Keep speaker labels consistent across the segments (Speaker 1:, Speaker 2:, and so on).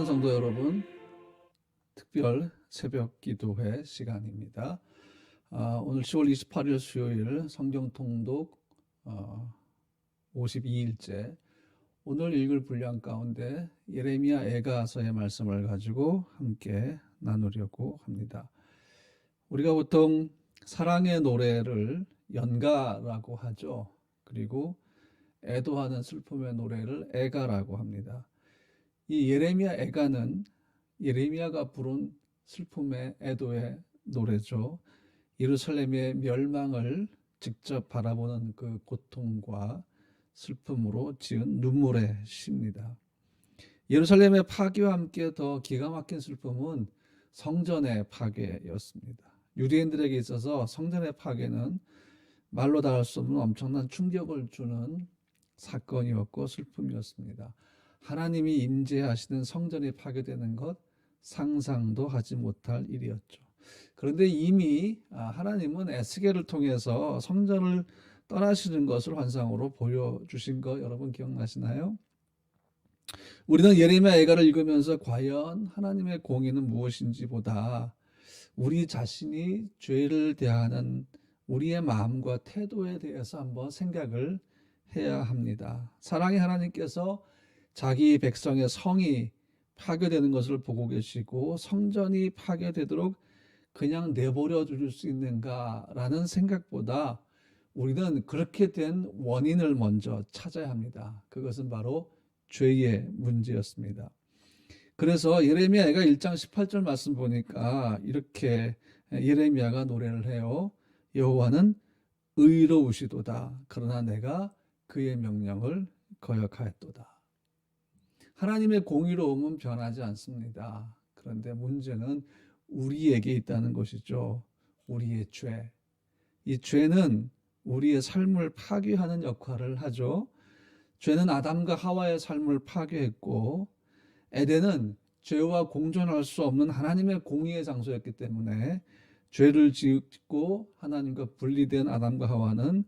Speaker 1: 사랑하는 성도 여러분, 특별 새벽 기도회 시간입니다. 오늘 10월 28일 수요일 성경 통독 52일째, 오늘 읽을 분량 가운데 예레미야 애가서의 말씀을 가지고 함께 나누려고 합니다. 우리가 보통 사랑의 노래를 연가라고 하죠. 그리고 애도하는 슬픔의 노래를 애가라고 합니다. 이 예레미야 애가는 예레미야가 부른 슬픔의 애도의 노래죠. 예루살렘의 멸망을 직접 바라보는 그 고통과 슬픔으로 지은 눈물의 시입니다. 예루살렘의 파괴와 함께 더 기가 막힌 슬픔은 성전의 파괴였습니다. 유대인들에게 있어서 성전의 파괴는 말로 다 할 수 없는 엄청난 충격을 주는 사건이었고 슬픔이었습니다. 하나님이 임재하시는 성전이 파괴되는 것 상상도 하지 못할 일이었죠. 그런데 이미 하나님은 에스겔을 통해서 성전을 떠나시는 것을 환상으로 보여주신 거 여러분 기억나시나요? 우리는 예레미야 애가를 읽으면서 과연 하나님의 공의는 무엇인지 보다 우리 자신이 죄를 대하는 우리의 마음과 태도에 대해서 한번 생각을 해야 합니다. 사랑의 하나님께서 자기 백성의 성이 파괴되는 것을 보고 계시고 성전이 파괴되도록 그냥 내버려 둘 수 있는가라는 생각보다 우리는 그렇게 된 원인을 먼저 찾아야 합니다. 그것은 바로 죄의 문제였습니다. 그래서 예레미야가 1장 18절 말씀 보니까 이렇게 예레미야가 노래를 해요. 여호와는 의로우시도다. 그러나 내가 그의 명령을 거역하였도다. 하나님의 공의로움은 변하지 않습니다. 그런데 문제는 우리에게 있다는 것이죠. 우리의 죄. 이 죄는 우리의 삶을 파괴하는 역할을 하죠. 죄는 아담과 하와의 삶을 파괴했고 에덴은 죄와 공존할 수 없는 하나님의 공의의 장소였기 때문에 죄를 짓고 하나님과 분리된 아담과 하와는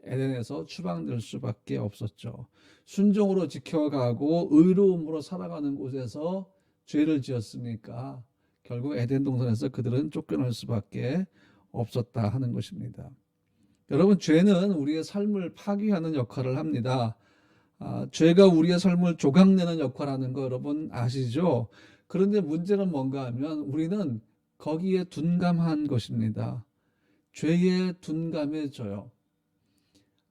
Speaker 1: 에덴에서 추방될 수밖에 없었죠. 순종으로 지켜가고 의로움으로 살아가는 곳에서 죄를 지었으니까 결국 에덴 동산에서 그들은 쫓겨날 수밖에 없었다 하는 것입니다. 여러분, 죄는 우리의 삶을 파괴하는 역할을 합니다. 죄가 우리의 삶을 조각내는 역할을 하는 거 여러분 아시죠? 그런데 문제는 뭔가 하면 우리는 거기에 둔감한 것입니다. 죄에 둔감해져요.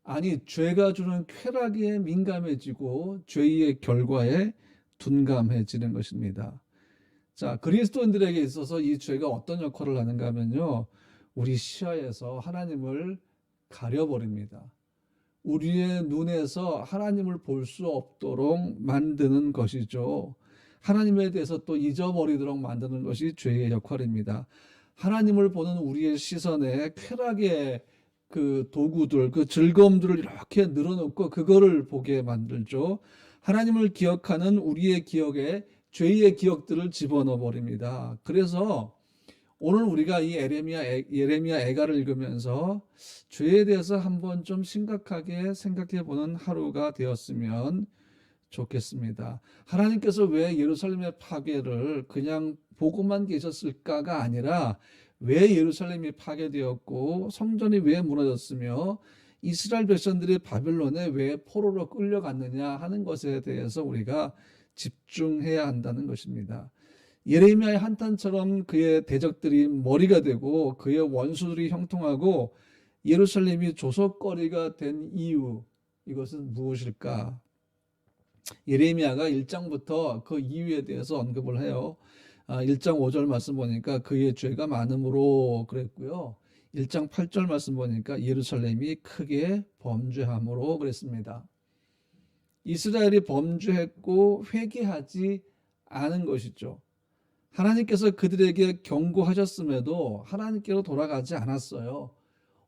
Speaker 1: 아니, 죄가 주는 쾌락에 민감해지고 죄의 결과에 둔감해지는 것입니다. 자, 그리스도인들에게 있어서 이 죄가 어떤 역할을 하는가 하면요, 우리 시야에서 하나님을 가려버립니다. 우리의 눈에서 하나님을 볼 수 없도록 만드는 것이죠. 하나님에 대해서 또 잊어버리도록 만드는 것이 죄의 역할입니다. 하나님을 보는 우리의 시선에 쾌락의 그 도구들, 그 즐거움들을 이렇게 늘어놓고 그거를 보게 만들죠. 하나님을 기억하는 우리의 기억에 죄의 기억들을 집어넣어 버립니다. 그래서 오늘 우리가 이 예레미야 애가를 읽으면서 죄에 대해서 한번 좀 심각하게 생각해 보는 하루가 되었으면 좋겠습니다. 하나님께서 왜 예루살렘의 파괴를 그냥 보고만 계셨을까가 아니라 왜 예루살렘이 파괴되었고 성전이 왜 무너졌으며 이스라엘 백성들이 바벨론에 왜 포로로 끌려갔느냐 하는 것에 대해서 우리가 집중해야 한다는 것입니다. 예레미야의 한탄처럼 그의 대적들이 머리가 되고 그의 원수들이 형통하고 예루살렘이 조석거리가 된 이유, 이것은 무엇일까? 예레미야가 1장부터 그 이유에 대해서 언급을 해요. 1장 5절 말씀 보니까 그의 죄가 많음으로 그랬고요. 1장 8절 말씀 보니까 예루살렘이 크게 범죄함으로 그랬습니다. 이스라엘이 범죄했고 회개하지 않은 것이죠. 하나님께서 그들에게 경고하셨음에도 하나님께로 돌아가지 않았어요.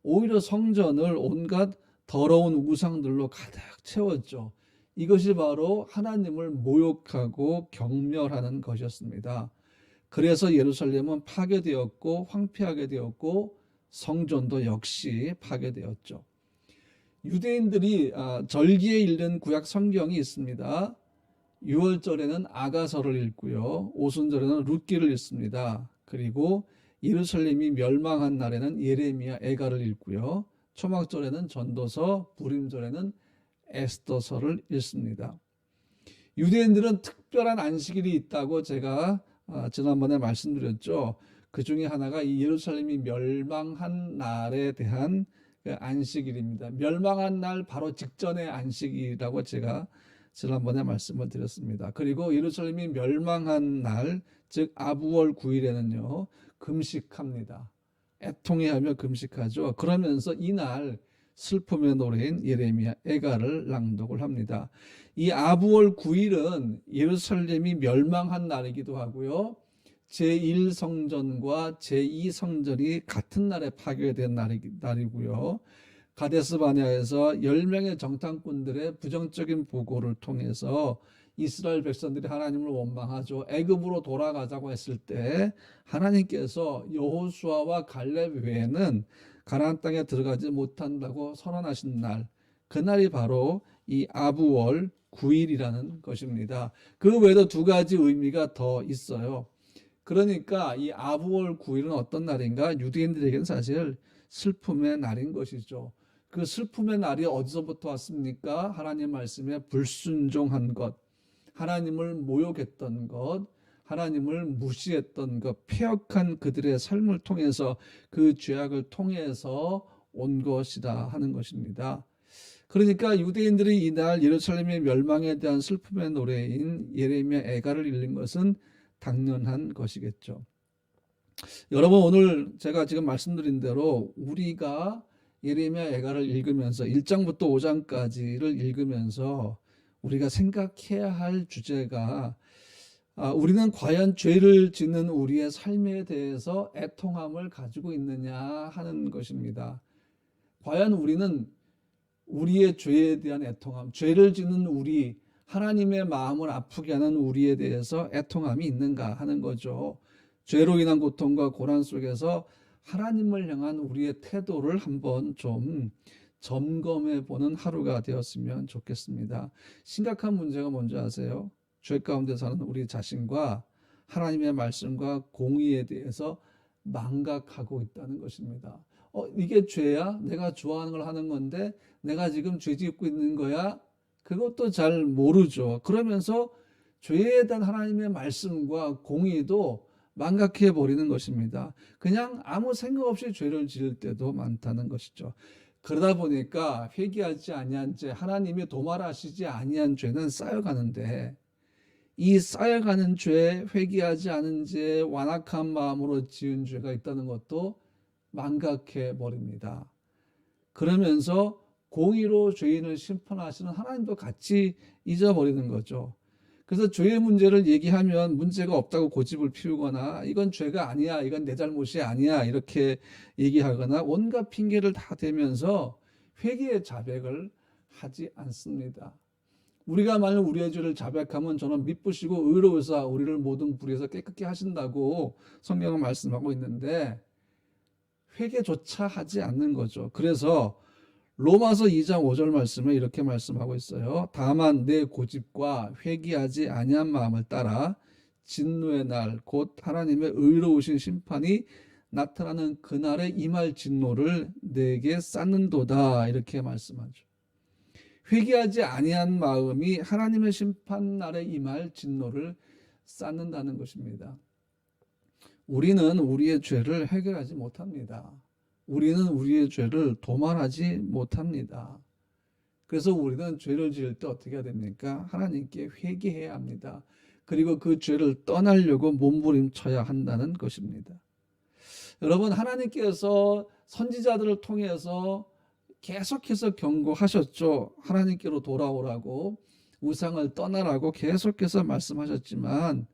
Speaker 1: 오히려 성전을 온갖 더러운 우상들로 가득 채웠죠. 이것이 바로 하나님을 모욕하고 경멸하는 것이었습니다. 그래서 예루살렘은 파괴되었고 황폐하게 되었고 성전도 역시 파괴되었죠. 유대인들이 절기에 읽는 구약 성경이 있습니다. 유월절에는 아가서를 읽고요. 오순절에는 룻기를 읽습니다. 그리고 예루살렘이 멸망한 날에는 예레미야 애가를 읽고요. 초막절에는 전도서, 부림절에는 에스더서를 읽습니다. 유대인들은 특별한 안식일이 있다고 제가 지난번에 말씀드렸죠. 그 중에 하나가 이 예루살렘이 멸망한 날에 대한 그 안식일입니다. 멸망한 날 바로 직전의 안식일이라고 제가 지난번에 말씀을 드렸습니다. 그리고 예루살렘이 멸망한 날, 즉 아부월 9일에는요 금식합니다. 애통해하며 금식하죠. 그러면서 이날 슬픔의 노래인 예레미야 애가를 낭독을 합니다. 이 아부월 9일은 예루살렘이 멸망한 날이기도 하고요. 제1성전과 제2성전이 같은 날에 파괴된 날이고요. 가데스 바네아에서 10명의 정탐꾼들의 부정적인 보고를 통해서 이스라엘 백성들이 하나님을 원망하죠. 애굽으로 돌아가자고 했을 때 하나님께서 여호수아와 갈렙 외에는 가나안 땅에 들어가지 못한다고 선언하신 날, 그날이 바로 이 아부월 9일이라는 것입니다. 그 외에도 두 가지 의미가 더 있어요. 그러니까 이 아부월 9일은 어떤 날인가? 유대인들에게는 사실 슬픔의 날인 것이죠. 그 슬픔의 날이 어디서부터 왔습니까? 하나님 말씀에 불순종한 것, 하나님을 모욕했던 것, 하나님을 무시했던 것, 패역한 그들의 삶을 통해서 그 죄악을 통해서 온 것이다 하는 것입니다. 그러니까 유대인들이 이날 예루살렘의 멸망에 대한 슬픔의 노래인 예레미야 애가를 읽는 것은 당연한 것이겠죠. 여러분, 오늘 제가 지금 말씀드린 대로 우리가 예레미야 애가를 읽으면서 1장부터 5장까지를 읽으면서 우리가 생각해야 할 주제가 우리는 과연 죄를 짓는 우리의 삶에 대해서 애통함을 가지고 있느냐 하는 것입니다. 과연 우리는 우리의 죄에 대한 애통함, 죄를 짓는 우리, 하나님의 마음을 아프게 하는 우리에 대해서 애통함이 있는가 하는 거죠. 죄로 인한 고통과 고난 속에서 하나님을 향한 우리의 태도를 한번 좀 점검해 보는 하루가 되었으면 좋겠습니다. 심각한 문제가 뭔지 아세요? 죄 가운데 사는 우리 자신과 하나님의 말씀과 공의에 대해서 망각하고 있다는 것입니다. 이게 죄야? 내가 좋아하는 걸 하는 건데 내가 지금 죄 짓고 있는 거야? 그것도 잘 모르죠. 그러면서 죄에 대한 하나님의 말씀과 공의도 망각해 버리는 것입니다. 그냥 아무 생각 없이 죄를 지을 때도 많다는 것이죠. 그러다 보니까 회개하지 아니한 죄, 하나님이 도말하시지 아니한 죄는 쌓여가는데 이 쌓여가는 죄, 회개하지 않은 죄, 완악한 마음으로 지은 죄가 있다는 것도 망각해 버립니다. 그러면서 공의로 죄인을 심판하시는 하나님도 같이 잊어버리는 거죠. 그래서 죄의 문제를 얘기하면 문제가 없다고 고집을 피우거나 이건 죄가 아니야, 이건 내 잘못이 아니야 이렇게 얘기하거나 온갖 핑계를 다 대면서 회개의 자백을 하지 않습니다. 우리가 만약 우리의 죄를 자백하면 저는 미쁘시고 의로우사 우리를 모든 불의에서 깨끗게 하신다고 성경은 말씀하고 있는데 회개조차 하지 않는 거죠. 그래서 로마서 2장 5절 말씀에 이렇게 말씀하고 있어요. 다만 내 고집과 회개하지 아니한 마음을 따라 진노의 날 곧 하나님의 의로우신 심판이 나타나는 그날에 임할 진노를 내게 쌓는도다 이렇게 말씀하죠. 회개하지 아니한 마음이 하나님의 심판 날에 임할 진노를 쌓는다는 것입니다. 우리는 우리의 죄를 해결하지 못합니다. 우리는 우리의 죄를 도말하지 못합니다. 그래서 우리는 죄를 지을 때 어떻게 해야 됩니까? 하나님께 회개해야 합니다. 그리고 그 죄를 떠나려고 몸부림쳐야 한다는 것입니다. 여러분, 하나님께서 선지자들을 통해서 계속해서 경고하셨죠. 하나님께로 돌아오라고, 우상을 떠나라고 계속해서 말씀하셨지만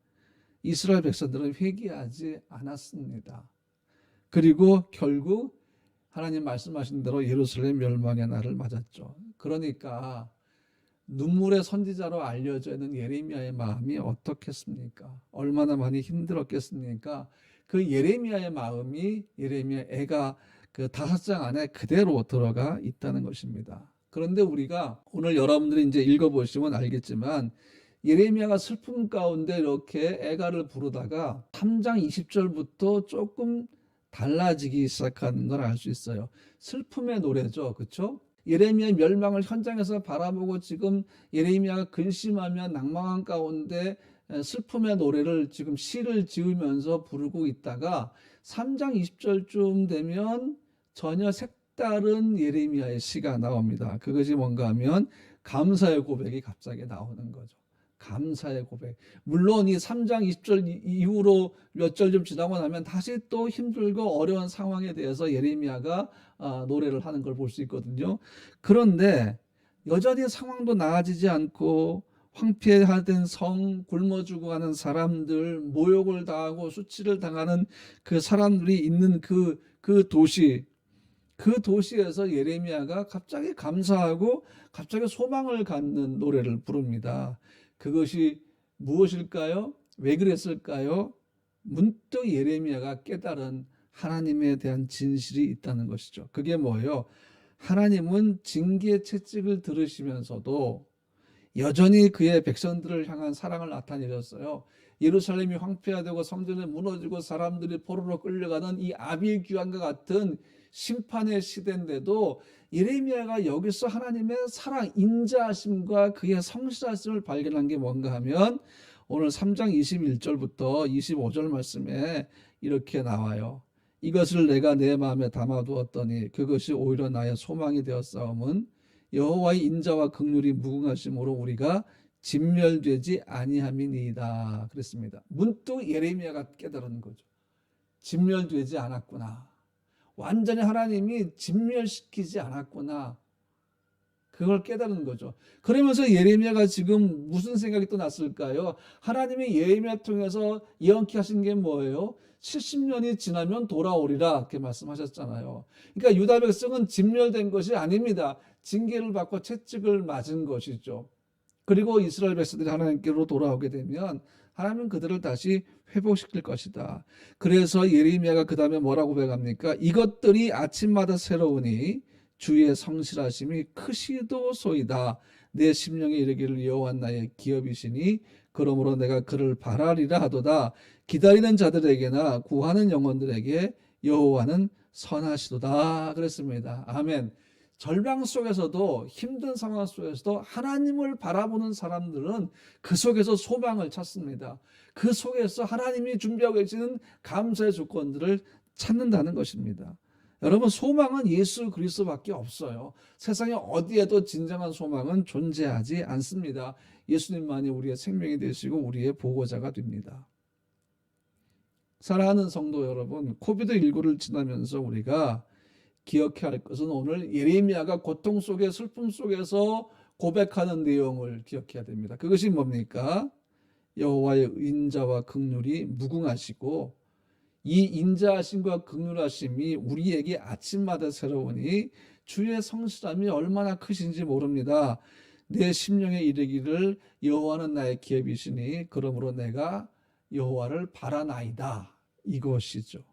Speaker 1: 이스라엘 백성들은 회개하지 않았습니다. 그리고 결국 하나님 말씀하신 대로 예루살렘 멸망의 날을 맞았죠. 그러니까 눈물의 선지자로 알려져 있는 예레미야의 마음이 어떻겠습니까? 얼마나 많이 힘들었겠습니까? 그 예레미야의 마음이 예레미야 애가 그 5장 안에 그대로 들어가 있다는 것입니다. 그런데 우리가 오늘 여러분들이 이제 읽어보시면 알겠지만 예레미야가 슬픔 가운데 이렇게 애가를 부르다가 3장 20절부터 조금 달라지기 시작하는 걸 알 수 있어요. 슬픔의 노래죠. 그렇죠? 예레미야 멸망을 현장에서 바라보고 지금 예레미야가 근심하며 낭망한 가운데 슬픔의 노래를 지금 시를 지으면서 부르고 있다가 3장 20절쯤 되면 전혀 색다른 예레미야의 시가 나옵니다. 그것이 뭔가 하면 감사의 고백이 갑자기 나오는 거죠. 감사의 고백. 물론 이 3장 20절 이후로 몇 절 좀 지나고 나면 다시 또 힘들고 어려운 상황에 대해서 예레미야가 노래를 하는 걸 볼 수 있거든요. 그런데 여전히 상황도 나아지지 않고 황폐화된 성, 굶어 죽어가는 사람들, 모욕을 당하고 수치를 당하는 그 사람들이 있는 그 도시, 그 도시에서 예레미야가 갑자기 감사하고 갑자기 소망을 갖는 노래를 부릅니다. 그것이 무엇일까요? 왜 그랬을까요? 문득 예레미야가 깨달은 하나님에 대한 진실이 있다는 것이죠. 그게 뭐예요? 하나님은 징계 채찍을 들으시면서도 여전히 그의 백성들을 향한 사랑을 나타내셨어요. 예루살렘이 황폐화되고 성전이 무너지고 사람들이 포로로 끌려가는 이 아비규환과 같은 심판의 시대인데도 예레미야가 여기서 하나님의 사랑, 인자하심과 그의 성실하심을 발견한 게 뭔가 하면 오늘 3장 21절부터 25절 말씀에 이렇게 나와요. 이것을 내가 내 마음에 담아두었더니 그것이 오히려 나의 소망이 되었사옴은 여호와의 인자와 긍휼이 무궁하심으로 우리가 진멸되지 아니함이니이다. 그랬습니다. 문득 예레미야가 깨달은 거죠. 진멸되지 않았구나. 완전히 하나님이 진멸시키지 않았구나. 그걸 깨달은 거죠. 그러면서 예레미야가 지금 무슨 생각이 또 났을까요? 하나님이 예레미야 통해서 예언케 하신 게 뭐예요? 70년이 지나면 돌아오리라 이렇게 말씀하셨잖아요. 그러니까 유다 백성은 진멸된 것이 아닙니다. 징계를 받고 채찍을 맞은 것이죠. 그리고 이스라엘 백성들이 하나님께로 돌아오게 되면 하나님은 그들을 다시 회복시킬 것이다. 그래서 예레미야가 그 다음에 뭐라고 고백합니까? 이것들이 아침마다 새로우니 주의 성실하심이 크시도소이다. 내 심령에 이르기를 여호와 나의 기업이시니 그러므로 내가 그를 바라리라 하도다. 기다리는 자들에게나 구하는 영혼들에게 여호와는 선하시도다. 그랬습니다. 아멘. 절망 속에서도 힘든 상황 속에서도 하나님을 바라보는 사람들은 그 속에서 소망을 찾습니다. 그 속에서 하나님이 준비하고 계시는 감사의 조건들을 찾는다는 것입니다. 여러분, 소망은 예수 그리스도밖에 없어요. 세상에 어디에도 진정한 소망은 존재하지 않습니다. 예수님만이 우리의 생명이 되시고 우리의 보호자가 됩니다. 사랑하는 성도 여러분, 코비드19를 지나면서 우리가 기억해야 할 것은 오늘 예레미야가 고통 속에 슬픔 속에서 고백하는 내용을 기억해야 됩니다. 그것이 뭡니까? 여호와의 인자와 긍휼이 무궁하시고 이 인자하심과 긍휼하심이 우리에게 아침마다 새로우니 주의 성실함이 얼마나 크신지 모릅니다. 내 심령에 이르기를 여호와는 나의 기업이시니 그러므로 내가 여호와를 바라나이다. 이것이죠.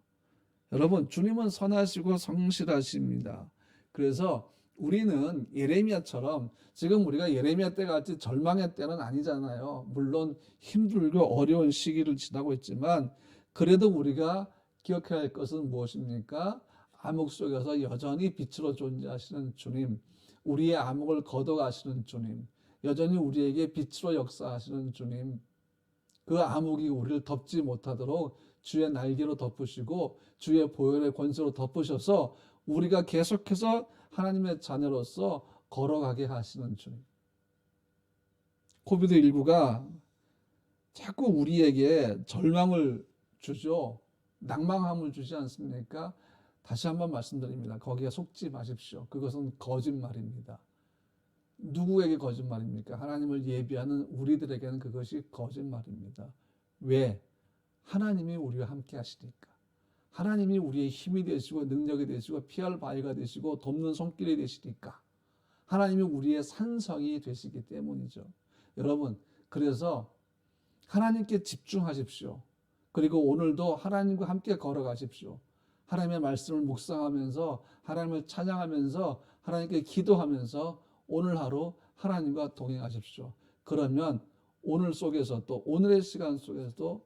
Speaker 1: 여러분, 주님은 선하시고 성실하십니다. 그래서 우리는 예레미야처럼 지금 우리가 예레미야 때 같이 절망의 때는 아니잖아요. 물론 힘들고 어려운 시기를 지나고 있지만 그래도 우리가 기억해야 할 것은 무엇입니까? 암흑 속에서 여전히 빛으로 존재하시는 주님, 우리의 암흑을 걷어가시는 주님, 여전히 우리에게 빛으로 역사하시는 주님, 그 암흑이 우리를 덮지 못하도록 주의 날개로 덮으시고 주의 보혈의 권세로 덮으셔서 우리가 계속해서 하나님의 자녀로서 걸어가게 하시는 주님. 코비드19가 자꾸 우리에게 절망을 주죠. 낭망함을 주지 않습니까? 다시 한번 말씀드립니다. 거기에 속지 마십시오. 그것은 거짓말입니다. 누구에게 거짓말입니까? 하나님을 예비하는 우리들에게는 그것이 거짓말입니다. 왜? 하나님이 우리와 함께 하시니까. 하나님이 우리의 힘이 되시고 능력이 되시고 피할 바위가 되시고 돕는 손길이 되시니까. 하나님이 우리의 산성이 되시기 때문이죠. 여러분, 그래서 하나님께 집중하십시오. 그리고 오늘도 하나님과 함께 걸어가십시오. 하나님의 말씀을 묵상하면서 하나님을 찬양하면서 하나님께 기도하면서 오늘 하루 하나님과 동행하십시오. 그러면 오늘 속에서 또 오늘의 시간 속에서도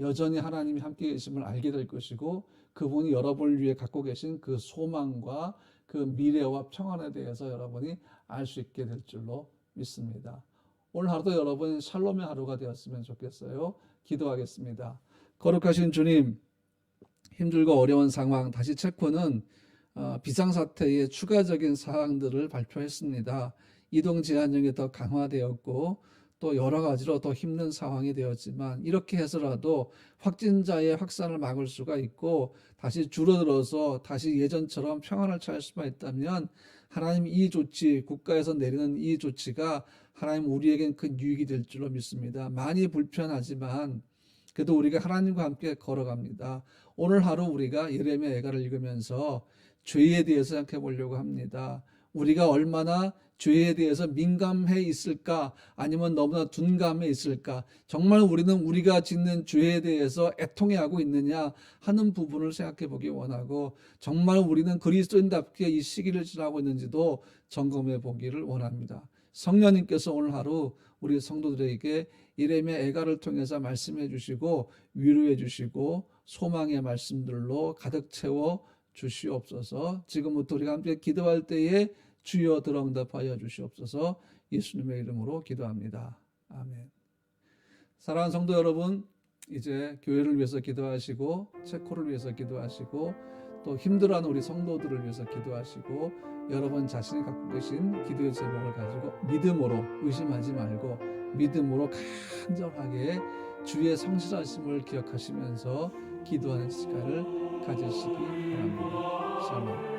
Speaker 1: 여전히 하나님이 함께 계심을 알게 될 것이고 그분이 여러분을 위해 갖고 계신 그 소망과 그 미래와 평안에 대해서 여러분이 알 수 있게 될 줄로 믿습니다. 오늘 하루도 여러분 샬롬의 하루가 되었으면 좋겠어요. 기도하겠습니다. 거룩하신 주님, 힘들고 어려운 상황, 다시 체코는 비상사태의 추가적인 사항들을 발표했습니다. 이동 제한령이 더 강화되었고 또 여러 가지로 더 힘든 상황이 되었지만 이렇게 해서라도 확진자의 확산을 막을 수가 있고 다시 줄어들어서 다시 예전처럼 평안을 찾을 수만 있다면 하나님 이 조치, 국가에서 내리는 이 조치가 하나님 우리에겐 큰 유익이 될 줄로 믿습니다. 많이 불편하지만 그래도 우리가 하나님과 함께 걸어갑니다. 오늘 하루 우리가 예레미야 애가를 읽으면서 죄에 대해서 생각해 보려고 합니다. 우리가 얼마나 죄에 대해서 민감해 있을까 아니면 너무나 둔감해 있을까 정말 우리는 우리가 짓는 죄에 대해서 애통해하고 있느냐 하는 부분을 생각해 보기 원하고 정말 우리는 그리스도인답게 이 시기를 지나고 있는지도 점검해 보기를 원합니다. 성령님께서 오늘 하루 우리 성도들에게 예레미야 애가를 통해서 말씀해 주시고 위로해 주시고 소망의 말씀들로 가득 채워 주시옵소서. 지금부터 우리가 함께 기도할 때에 주여 들어 응답하여 주시옵소서. 예수님의 이름으로 기도합니다. 아멘. 사랑하는 성도 여러분, 이제 교회를 위해서 기도하시고 체코를 위해서 기도하시고 또 힘들어하는 우리 성도들을 위해서 기도하시고 여러분 자신이 갖고 계신 기도의 제목을 가지고 믿음으로 의심하지 말고 믿음으로 간절하게 주의 성실하심을 기억하시면서 기도하는 시간을 가지시기 바랍니다. 샬롬.